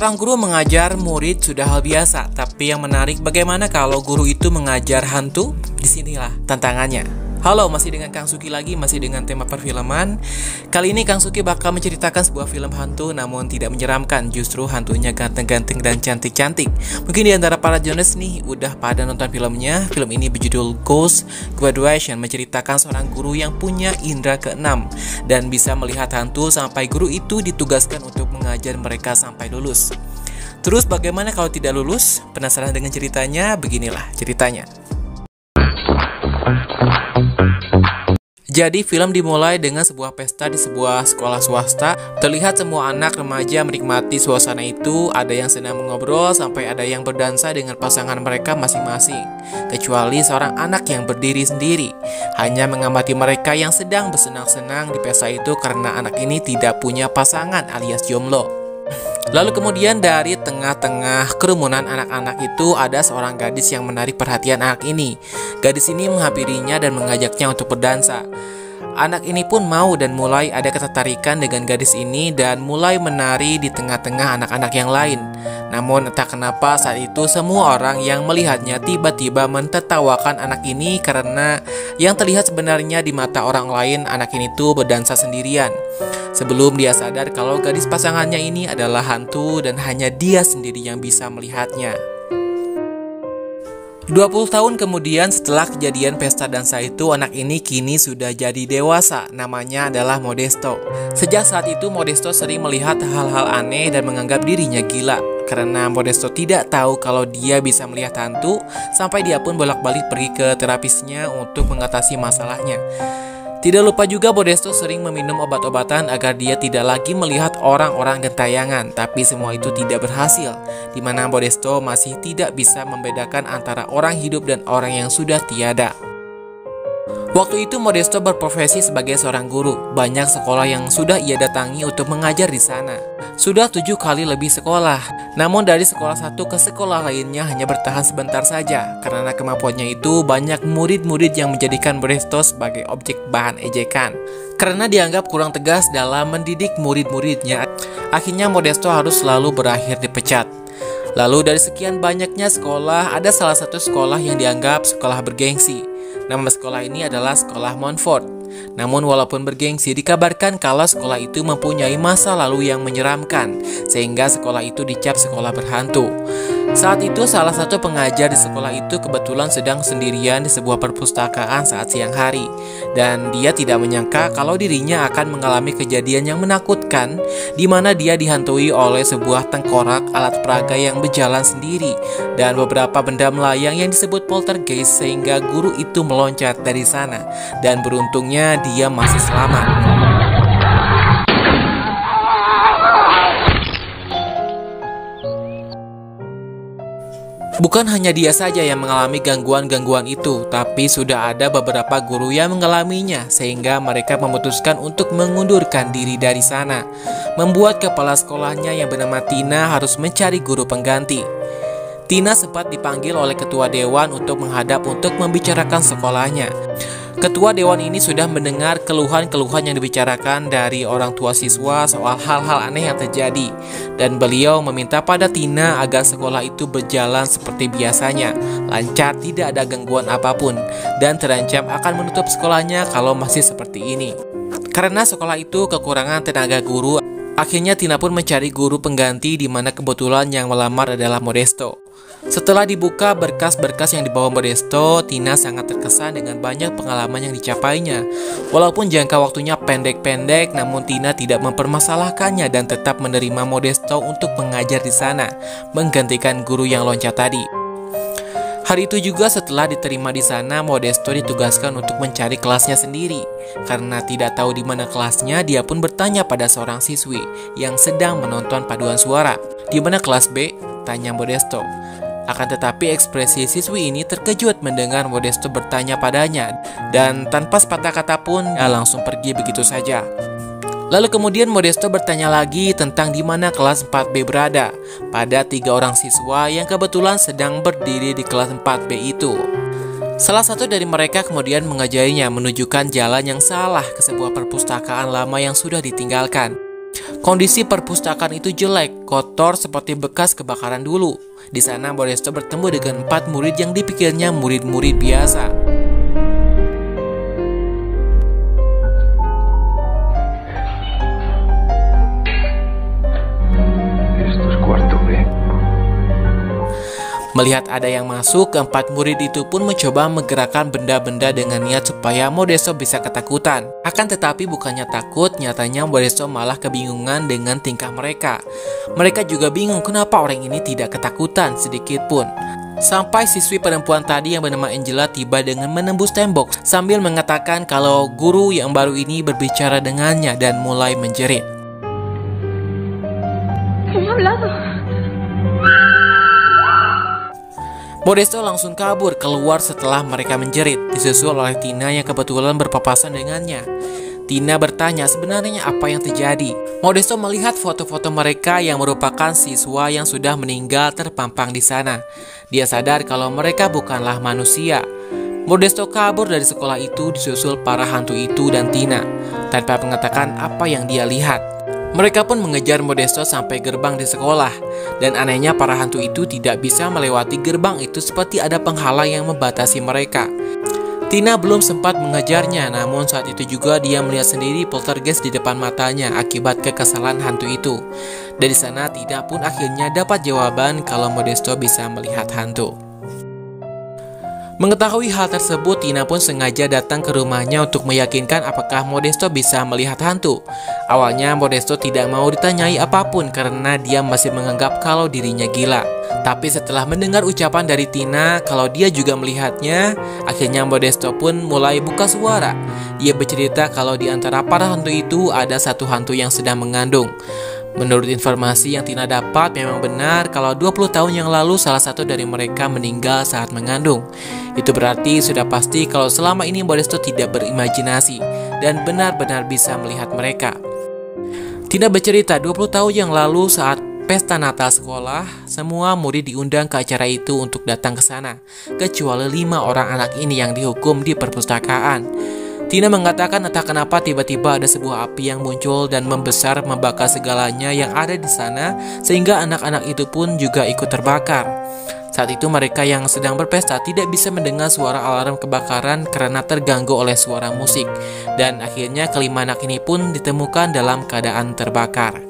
Seorang guru mengajar murid sudah hal biasa, tapi yang menarik bagaimana kalau guru itu mengajar hantu? Disinilah tantangannya. Halo, masih dengan Kang Suki lagi, masih dengan tema perfilman. Kali ini Kang Suki bakal menceritakan sebuah film hantu, namun tidak menyeramkan. Justru hantunya ganteng-ganteng dan cantik-cantik. Mungkin di antara para Jones nih udah pada nonton filmnya. Film ini berjudul Ghost Graduation, menceritakan seorang guru yang punya indera keenam dan bisa melihat hantu sampai guru itu ditugaskan untuk mengajar mereka sampai lulus. Terus bagaimana kalau tidak lulus? Penasaran dengan ceritanya? Beginilah ceritanya. Jadi film dimulai dengan sebuah pesta di sebuah sekolah swasta. Terlihat semua anak remaja menikmati suasana itu. Ada yang sedang mengobrol sampai ada yang berdansa dengan pasangan mereka masing-masing. Kecuali seorang anak yang berdiri sendiri, hanya mengamati mereka yang sedang bersenang-senang di pesta itu karena anak ini tidak punya pasangan alias jomblo. Lalu kemudian dari tengah-tengah kerumunan anak-anak itu ada seorang gadis yang menarik perhatian anak ini. Gadis ini menghampirinya dan mengajaknya untuk berdansa. Anak ini pun mau dan mulai ada ketertarikan dengan gadis ini dan mulai menari di tengah-tengah anak-anak yang lain. Namun entah kenapa saat itu semua orang yang melihatnya tiba-tiba mentertawakan anak ini karena yang terlihat sebenarnya di mata orang lain anak ini tuh berdansa sendirian. Sebelum dia sadar kalau gadis pasangannya ini adalah hantu dan hanya dia sendiri yang bisa melihatnya. 20 tahun kemudian setelah kejadian pesta dansa itu, anak ini kini sudah jadi dewasa. Namanya adalah Modesto. Sejak saat itu Modesto sering melihat hal-hal aneh dan menganggap dirinya gila. Karena Modesto tidak tahu kalau dia bisa melihat hantu, sampai dia pun bolak-balik pergi ke terapisnya untuk mengatasi masalahnya. Tidak lupa juga Modesto sering meminum obat-obatan agar dia tidak lagi melihat orang-orang gentayangan. Tapi semua itu tidak berhasil, di mana Modesto masih tidak bisa membedakan antara orang hidup dan orang yang sudah tiada. Waktu itu Modesto berprofesi sebagai seorang guru. Banyak sekolah yang sudah ia datangi untuk mengajar di sana. Sudah 7 kali lebih sekolah. Namun dari sekolah satu ke sekolah lainnya hanya bertahan sebentar saja. Karena kemampuannya itu banyak murid-murid yang menjadikan Modesto sebagai objek bahan ejekan. Karena dianggap kurang tegas dalam mendidik murid-muridnya, akhirnya Modesto harus selalu berakhir dipecat. Lalu dari sekian banyaknya sekolah, ada salah satu sekolah yang dianggap sekolah bergengsi. Nama sekolah ini adalah Sekolah Montfort. Namun walaupun bergengsi, dikabarkan kalau sekolah itu mempunyai masa lalu yang menyeramkan, sehingga sekolah itu dicap sekolah berhantu. Saat itu salah satu pengajar di sekolah itu kebetulan sedang sendirian di sebuah perpustakaan saat siang hari. Dan dia tidak menyangka kalau dirinya akan mengalami kejadian yang menakutkan, di mana dia dihantui oleh sebuah tengkorak alat peraga yang berjalan sendiri dan beberapa benda melayang yang disebut poltergeist, sehingga guru itu meloncat dari sana. Dan beruntungnya dia masih selamat. Bukan hanya dia saja yang mengalami gangguan-gangguan itu, tapi sudah ada beberapa guru yang mengalaminya, sehingga mereka memutuskan untuk mengundurkan diri dari sana. Membuat kepala sekolahnya yang bernama Tina harus mencari guru pengganti. Tina sempat dipanggil oleh ketua dewan untuk menghadap untuk membicarakan sekolahnya. Ketua dewan ini sudah mendengar keluhan-keluhan yang dibicarakan dari orang tua siswa soal hal-hal aneh yang terjadi, dan beliau meminta pada Tina agar sekolah itu berjalan seperti biasanya, lancar, tidak ada gangguan apapun, dan terancam akan menutup sekolahnya kalau masih seperti ini. Karena sekolah itu kekurangan tenaga guru, akhirnya Tina pun mencari guru pengganti, di mana kebetulan yang melamar adalah Modesto. Setelah dibuka berkas-berkas yang dibawa Modesto, Tina sangat terkesan dengan banyak pengalaman yang dicapainya. Walaupun jangka waktunya pendek-pendek, namun Tina tidak mempermasalahkannya dan tetap menerima Modesto untuk mengajar di sana, menggantikan guru yang loncat tadi. Hari itu juga setelah diterima di sana, Modesto ditugaskan untuk mencari kelasnya sendiri. Karena tidak tahu di mana kelasnya, dia pun bertanya pada seorang siswi yang sedang menonton paduan suara. "Di mana kelas B?" tanya Modesto. Akan tetapi ekspresi siswi ini terkejut mendengar Modesto bertanya padanya, dan tanpa sepatah kata pun dia langsung pergi begitu saja. Lalu kemudian Modesto bertanya lagi tentang di mana kelas 4B berada pada 3 orang siswa yang kebetulan sedang berdiri di kelas 4B itu. Salah satu dari mereka kemudian mengajarinya menunjukkan jalan yang salah ke sebuah perpustakaan lama yang sudah ditinggalkan. Kondisi perpustakaan itu jelek, kotor seperti bekas kebakaran dulu. Di sana Modesto bertemu dengan 4 murid yang dipikirnya murid-murid biasa. Melihat ada yang masuk, keempat murid itu pun mencoba menggerakkan benda-benda dengan niat supaya Modesto bisa ketakutan. Akan tetapi bukannya takut, nyatanya Modesto malah kebingungan dengan tingkah mereka. Mereka juga bingung kenapa orang ini tidak ketakutan sedikit pun. Sampai siswi perempuan tadi yang bernama Angela tiba dengan menembus tembok sambil mengatakan kalau guru yang baru ini berbicara dengannya dan mulai menjerit. Modesto langsung kabur keluar setelah mereka menjerit, disusul oleh Tina yang kebetulan berpapasan dengannya. Tina bertanya sebenarnya apa yang terjadi. Modesto melihat foto-foto mereka yang merupakan siswa yang sudah meninggal terpampang di sana. Dia sadar kalau mereka bukanlah manusia. Modesto kabur dari sekolah itu disusul para hantu itu dan Tina, tanpa mengatakan apa yang dia lihat. Mereka pun mengejar Modesto sampai gerbang di sekolah, dan anehnya para hantu itu tidak bisa melewati gerbang itu seperti ada penghalang yang membatasi mereka. Tina belum sempat mengejarnya, namun saat itu juga dia melihat sendiri poltergeist di depan matanya akibat kekesalan hantu itu. Dari sana Tina pun akhirnya dapat jawaban kalau Modesto bisa melihat hantu. Mengetahui hal tersebut, Tina pun sengaja datang ke rumahnya untuk meyakinkan apakah Modesto bisa melihat hantu. Awalnya Modesto tidak mau ditanyai apapun karena dia masih menganggap kalau dirinya gila. Tapi setelah mendengar ucapan dari Tina kalau dia juga melihatnya, akhirnya Modesto pun mulai buka suara. Dia bercerita kalau di antara para hantu itu ada satu hantu yang sedang mengandung. Menurut informasi yang Tina dapat, memang benar kalau 20 tahun yang lalu salah satu dari mereka meninggal saat mengandung. Itu berarti sudah pasti kalau selama ini Modesto tidak berimajinasi dan benar-benar bisa melihat mereka. Tina bercerita 20 tahun yang lalu saat pesta Natal sekolah, semua murid diundang ke acara itu untuk datang ke sana, kecuali 5 orang anak ini yang dihukum di perpustakaan. Tina mengatakan entah kenapa tiba-tiba ada sebuah api yang muncul dan membesar membakar segalanya yang ada di sana sehingga anak-anak itu pun juga ikut terbakar. Saat itu mereka yang sedang berpesta tidak bisa mendengar suara alarm kebakaran karena terganggu oleh suara musik, dan akhirnya kelima anak ini pun ditemukan dalam keadaan terbakar.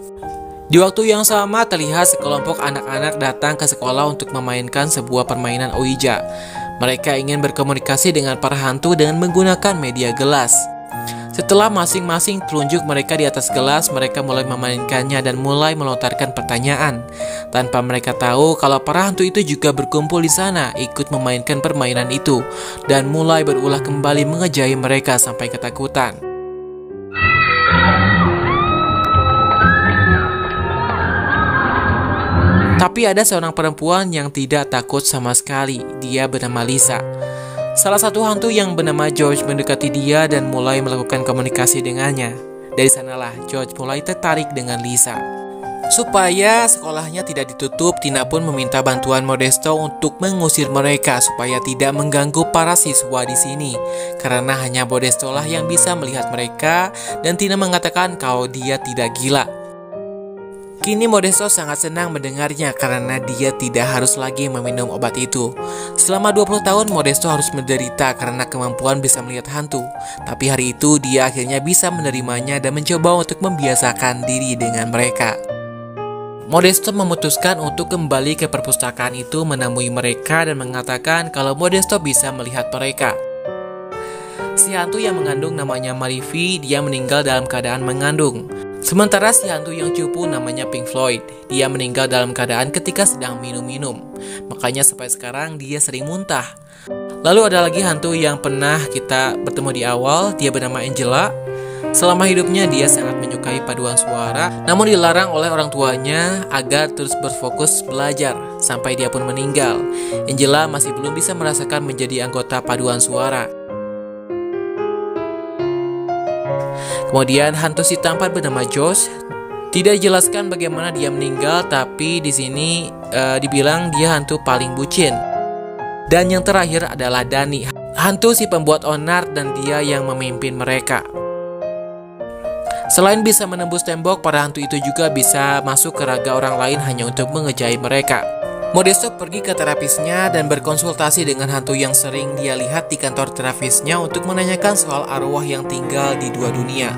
Di waktu yang sama terlihat sekelompok anak-anak datang ke sekolah untuk memainkan sebuah permainan Ouija. Mereka ingin berkomunikasi dengan para hantu dengan menggunakan media gelas. Setelah masing-masing telunjuk mereka di atas gelas, mereka mulai memainkannya dan mulai melontarkan pertanyaan. Tanpa mereka tahu kalau para hantu itu juga berkumpul di sana, ikut memainkan permainan itu, dan mulai berulah kembali mengejahi mereka sampai ketakutan. Tapi ada seorang perempuan yang tidak takut sama sekali. Dia bernama Lisa. Salah satu hantu yang bernama George mendekati dia dan mulai melakukan komunikasi dengannya. Dari sanalah George mulai tertarik dengan Lisa. Supaya sekolahnya tidak ditutup, Tina pun meminta bantuan Modesto untuk mengusir mereka supaya tidak mengganggu para siswa di sini. Karena hanya Modesto lah yang bisa melihat mereka, dan Tina mengatakan kalau dia tidak gila. Kini Modesto sangat senang mendengarnya karena dia tidak harus lagi meminum obat itu. Selama 20 tahun Modesto harus menderita karena kemampuan bisa melihat hantu. Tapi hari itu dia akhirnya bisa menerimanya dan mencoba untuk membiasakan diri dengan mereka. Modesto memutuskan untuk kembali ke perpustakaan itu menemui mereka dan mengatakan kalau Modesto bisa melihat mereka. Si hantu yang mengandung namanya Marivi, dia meninggal dalam keadaan mengandung. Sementara si hantu yang cupu namanya Pink Floyd, dia meninggal dalam keadaan ketika sedang minum-minum. Makanya sampai sekarang dia sering muntah. Lalu ada lagi hantu yang pernah kita bertemu di awal, dia bernama Angela. Selama hidupnya dia sangat menyukai paduan suara, namun dilarang oleh orang tuanya agar terus berfokus belajar sampai dia pun meninggal. Angela masih belum bisa merasakan menjadi anggota paduan suara. Kemudian hantu si tampan bernama Josh. Tidak dijelaskan bagaimana dia meninggal, tapi di sini dibilang dia hantu paling bucin. Dan yang terakhir adalah Dani, hantu si pembuat onar dan dia yang memimpin mereka. Selain bisa menembus tembok, para hantu itu juga bisa masuk ke raga orang lain hanya untuk mengejai mereka. Modesto pergi ke terapisnya dan berkonsultasi dengan hantu yang sering dia lihat di kantor terapisnya untuk menanyakan soal arwah yang tinggal di dua dunia.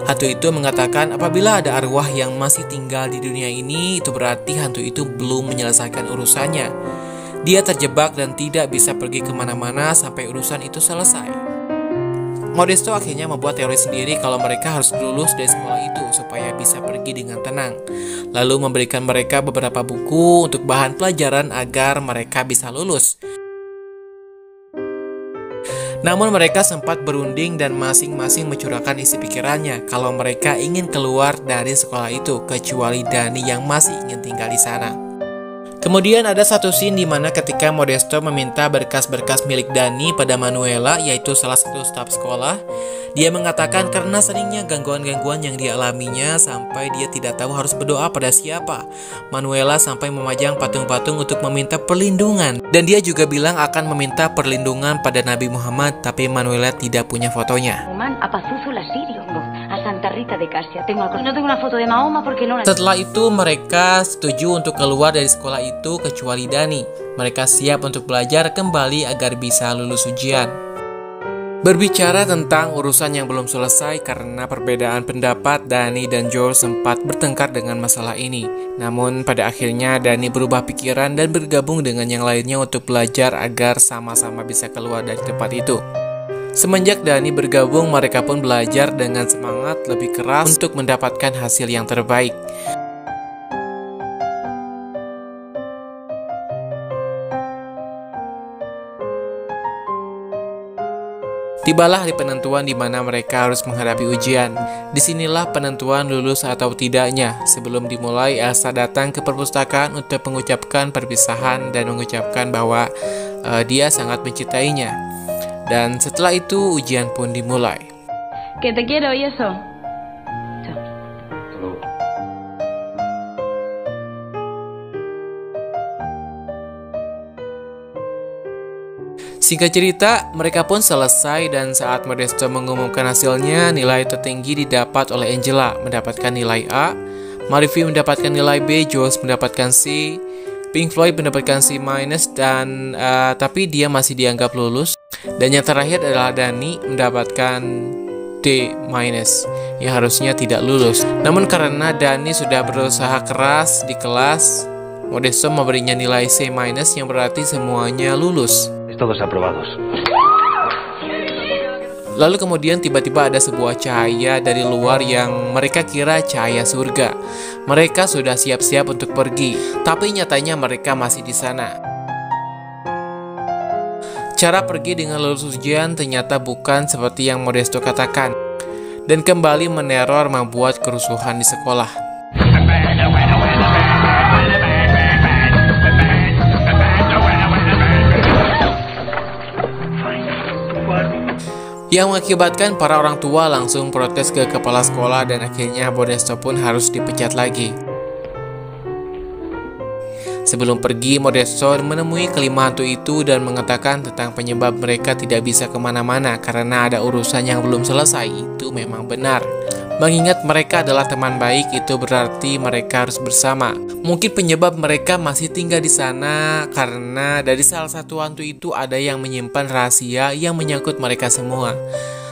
Hantu itu mengatakan apabila ada arwah yang masih tinggal di dunia ini, itu berarti hantu itu belum menyelesaikan urusannya. Dia terjebak dan tidak bisa pergi kemana-mana sampai urusan itu selesai. Modesto akhirnya membuat teori sendiri kalau mereka harus lulus dari sekolah itu supaya bisa pergi dengan tenang. Lalu memberikan mereka beberapa buku untuk bahan pelajaran agar mereka bisa lulus. Namun mereka sempat berunding dan masing-masing mencurahkan isi pikirannya kalau mereka ingin keluar dari sekolah itu, kecuali Dani yang masih ingin tinggal di sana. Kemudian ada satu scene di mana ketika Modesto meminta berkas-berkas milik Dani pada Manuela, yaitu salah satu staf sekolah. Dia mengatakan karena seringnya gangguan-gangguan yang dialaminya sampai dia tidak tahu harus berdoa pada siapa. Manuela sampai memajang patung-patung untuk meminta perlindungan. Dan dia juga bilang akan meminta perlindungan pada Nabi Muhammad, tapi Manuela tidak punya fotonya. Setelah itu mereka setuju untuk keluar dari sekolah itu kecuali Dani. Mereka siap untuk belajar kembali agar bisa lulus ujian. Berbicara tentang urusan yang belum selesai karena perbedaan pendapat, Dani dan Joel sempat bertengkar dengan masalah ini. Namun pada akhirnya Dani berubah pikiran dan bergabung dengan yang lainnya untuk belajar agar sama-sama bisa keluar dari tempat itu. Semenjak Dani bergabung, mereka pun belajar dengan semangat lebih keras untuk mendapatkan hasil yang terbaik. Tibalah hari penentuan di mana mereka harus menghadapi ujian. Disinilah penentuan lulus atau tidaknya. Sebelum dimulai, Elsa datang ke perpustakaan untuk mengucapkan perpisahan dan mengucapkan bahwa dia sangat mencintainya. Dan setelah itu ujian pun dimulai. Que te quiero y eso. Singkat cerita, mereka pun selesai dan saat Modesto mengumumkan hasilnya, nilai tertinggi didapat oleh Angela, mendapatkan nilai A, Marivi mendapatkan nilai B, Jules mendapatkan C, Pink Floyd mendapatkan C-, dan tapi dia masih dianggap lulus. Dan yang terakhir adalah Dani mendapatkan D-, yang harusnya tidak lulus. Namun karena Dani sudah berusaha keras di kelas, Modesto memberinya nilai C- yang berarti semuanya lulus. Todos aprobados. Lalu kemudian tiba-tiba ada sebuah cahaya dari luar yang mereka kira cahaya surga. Mereka sudah siap-siap untuk pergi, tapi nyatanya mereka masih di sana. Cara pergi dengan lulus ujian ternyata bukan seperti yang Modesto katakan, dan kembali meneror membuat kerusuhan di sekolah. Yang mengakibatkan para orang tua langsung protes ke kepala sekolah dan akhirnya Modesto pun harus dipecat lagi. Sebelum pergi, Modesto menemui kelima hantu itu dan mengatakan tentang penyebab mereka tidak bisa kemana-mana karena ada urusan yang belum selesai. Itu memang benar. Mengingat mereka adalah teman baik, itu berarti mereka harus bersama. Mungkin penyebab mereka masih tinggal di sana karena dari salah satu hantu itu ada yang menyimpan rahasia yang menyangkut mereka semua.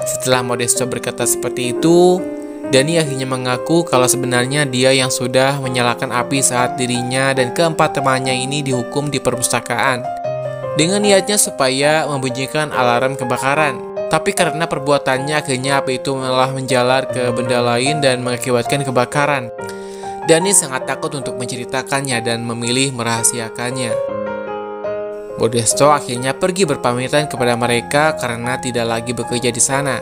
Setelah Modesto berkata seperti itu, Dani akhirnya mengaku kalau sebenarnya dia yang sudah menyalakan api saat dirinya dan keempat temannya ini dihukum di perpustakaan. Dengan niatnya supaya membunyikan alarm kebakaran. Tapi karena perbuatannya akhirnya api itu malah menjalar ke benda lain dan mengakibatkan kebakaran. Dani sangat takut untuk menceritakannya dan memilih merahasiakannya. Modesto akhirnya pergi berpamitan kepada mereka karena tidak lagi bekerja di sana.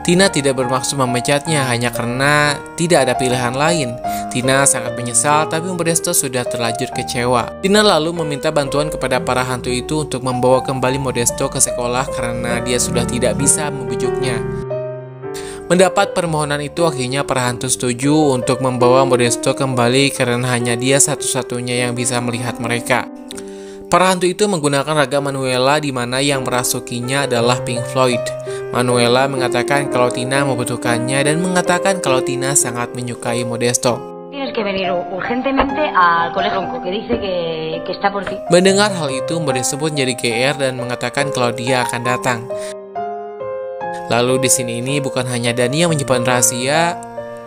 Tina tidak bermaksud memecatnya hanya karena tidak ada pilihan lain. Tina sangat menyesal, tapi Modesto sudah terlanjur kecewa. Tina lalu meminta bantuan kepada para hantu itu untuk membawa kembali Modesto ke sekolah karena dia sudah tidak bisa membujuknya. Mendapat permohonan itu, akhirnya para hantu setuju untuk membawa Modesto kembali karena hanya dia satu-satunya yang bisa melihat mereka. Para hantu itu menggunakan ragam Manuela di mana yang merasukinya adalah Pink Floyd. Manuela mengatakan kalau Tina membutuhkannya dan mengatakan kalau Tina sangat menyukai Modesto. Tienes que venir urgentemente al colegio que dice que está por ti. Mendengar hal itu, Modesto pun jadi GR dan mengatakan kalau dia akan datang. Lalu di sini ini bukan hanya Dani yang menyimpan rahasia,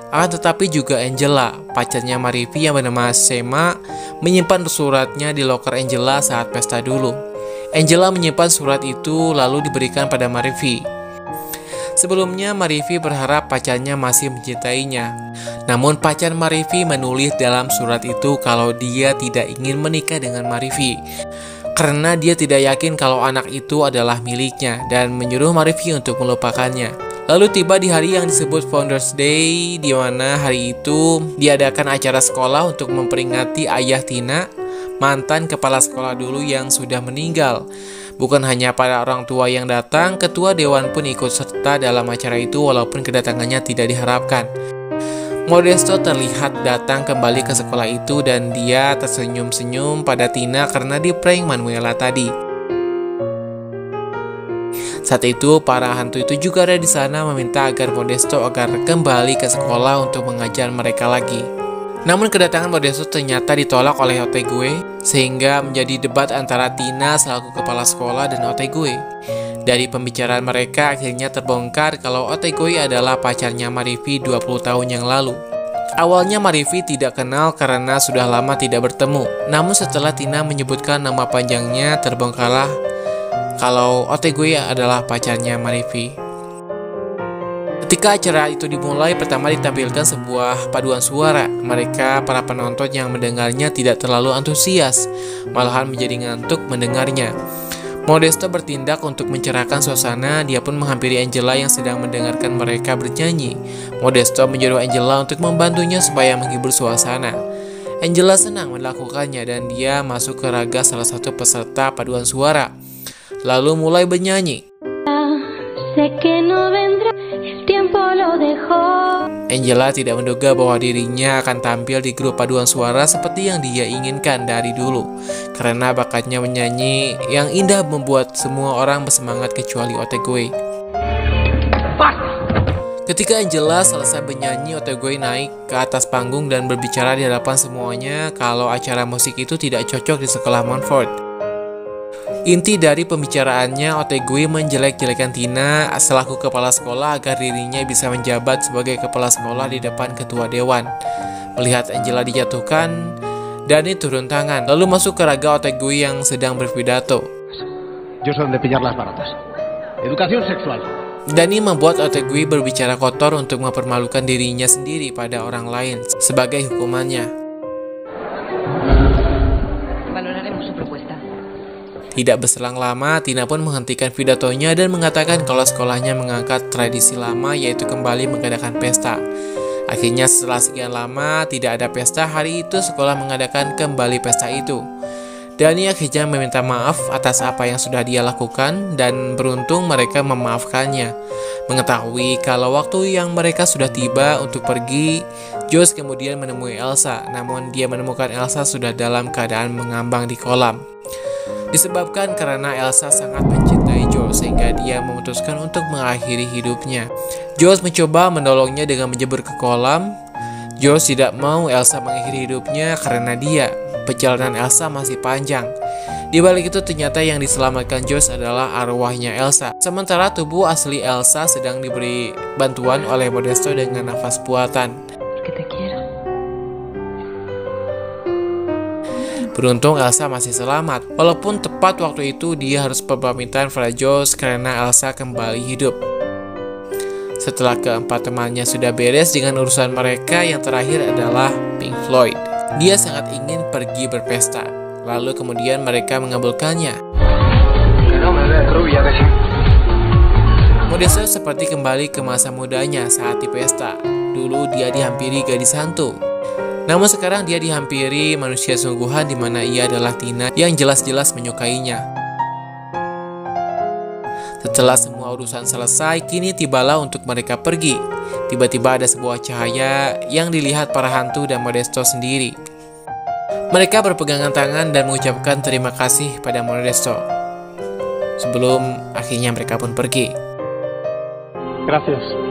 akan tetapi juga Angela, pacarnya Marivi yang bernama Sema, menyimpan suratnya di loker Angela saat pesta dulu. Angela menyimpan surat itu lalu diberikan pada Marivi. Sebelumnya Marivi berharap pacarnya masih mencintainya. Namun pacar Marivi menulis dalam surat itu kalau dia tidak ingin menikah dengan Marivi karena dia tidak yakin kalau anak itu adalah miliknya dan menyuruh Marivi untuk melupakannya. Lalu tiba di hari yang disebut Founders Day, di mana hari itu diadakan acara sekolah untuk memperingati ayah Tina, mantan kepala sekolah dulu yang sudah meninggal. Bukan hanya para orang tua yang datang, ketua dewan pun ikut serta dalam acara itu walaupun kedatangannya tidak diharapkan. Modesto terlihat datang kembali ke sekolah itu dan dia tersenyum-senyum pada Tina karena di-prank Manuela tadi. Saat itu, para hantu itu juga ada di sana meminta agar Modesto agar kembali ke sekolah untuk mengajar mereka lagi. Namun kedatangan Modesto ternyata ditolak oleh Otegue, sehingga menjadi debat antara Tina selaku kepala sekolah dan Otegue. Dari pembicaraan mereka akhirnya terbongkar kalau Otegue adalah pacarnya Marivi 20 tahun yang lalu. Awalnya Marivi tidak kenal karena sudah lama tidak bertemu. Namun setelah Tina menyebutkan nama panjangnya, terbongkarlah kalau Otegue adalah pacarnya Marivi. Ketika acara itu dimulai, pertama ditampilkan sebuah paduan suara. Mereka, para penonton yang mendengarnya tidak terlalu antusias, malahan menjadi ngantuk mendengarnya. Modesto bertindak untuk mencerahkan suasana, dia pun menghampiri Angela yang sedang mendengarkan mereka bernyanyi. Modesto menyuruh Angela untuk membantunya supaya menghibur suasana. Angela senang melakukannya dan dia masuk ke raga salah satu peserta paduan suara, lalu mulai bernyanyi. Angela tidak menduga bahwa dirinya akan tampil di grup paduan suara seperti yang dia inginkan dari dulu, karena bakatnya menyanyi yang indah membuat semua orang bersemangat kecuali Otegue. Ketika Angela selesai bernyanyi, Otegue naik ke atas panggung dan berbicara di hadapan semuanya kalau acara musik itu tidak cocok di sekolah Montfort. Inti dari pembicaraannya, Otegue menjelek-jelekan Tina selaku kepala sekolah agar dirinya bisa menjabat sebagai kepala sekolah di depan ketua dewan. Melihat Angela dijatuhkan, Dani turun tangan, lalu masuk ke raga Otegue yang sedang berpidato. Yo soy de pillar las baratas. Educación sexual. Dani membuat Otegue berbicara kotor untuk mempermalukan dirinya sendiri pada orang lain sebagai hukumannya. Tidak berselang lama, Tina pun menghentikan pidatonya dan mengatakan kalau sekolahnya mengangkat tradisi lama yaitu kembali mengadakan pesta. Akhirnya setelah sekian lama tidak ada pesta, hari itu sekolah mengadakan kembali pesta itu. Dani akhirnya meminta maaf atas apa yang sudah dia lakukan dan beruntung mereka memaafkannya. Mengetahui kalau waktu yang mereka sudah tiba untuk pergi, Josh kemudian menemui Elsa, namun dia menemukan Elsa sudah dalam keadaan mengambang di kolam. Disebabkan karena Elsa sangat mencintai Josh sehingga dia memutuskan untuk mengakhiri hidupnya. Josh mencoba menolongnya dengan menjebur ke kolam. Josh tidak mau Elsa mengakhiri hidupnya karena perjalanan Elsa masih panjang. Di balik itu ternyata yang diselamatkan Josh adalah arwahnya Elsa. Sementara tubuh asli Elsa sedang diberi bantuan oleh Modesto dengan nafas buatan. Beruntung Elsa masih selamat, walaupun tepat waktu itu dia harus berpamitan pada Josh karena Elsa kembali hidup. Setelah keempat temannya sudah beres dengan urusan mereka, yang terakhir adalah Pink Floyd. Dia sangat ingin pergi berpesta, lalu kemudian mereka mengabulkannya. Modesto seperti kembali ke masa mudanya saat di pesta. Dulu dia dihampiri gadis hantu. Namun sekarang dia dihampiri manusia sungguhan di mana ia adalah Tina yang jelas-jelas menyukainya. Setelah semua urusan selesai, kini tibalah untuk mereka pergi. Tiba-tiba ada sebuah cahaya yang dilihat para hantu dan Modesto sendiri. Mereka berpegangan tangan dan mengucapkan terima kasih pada Modesto. Sebelum akhirnya mereka pun pergi. Gracias.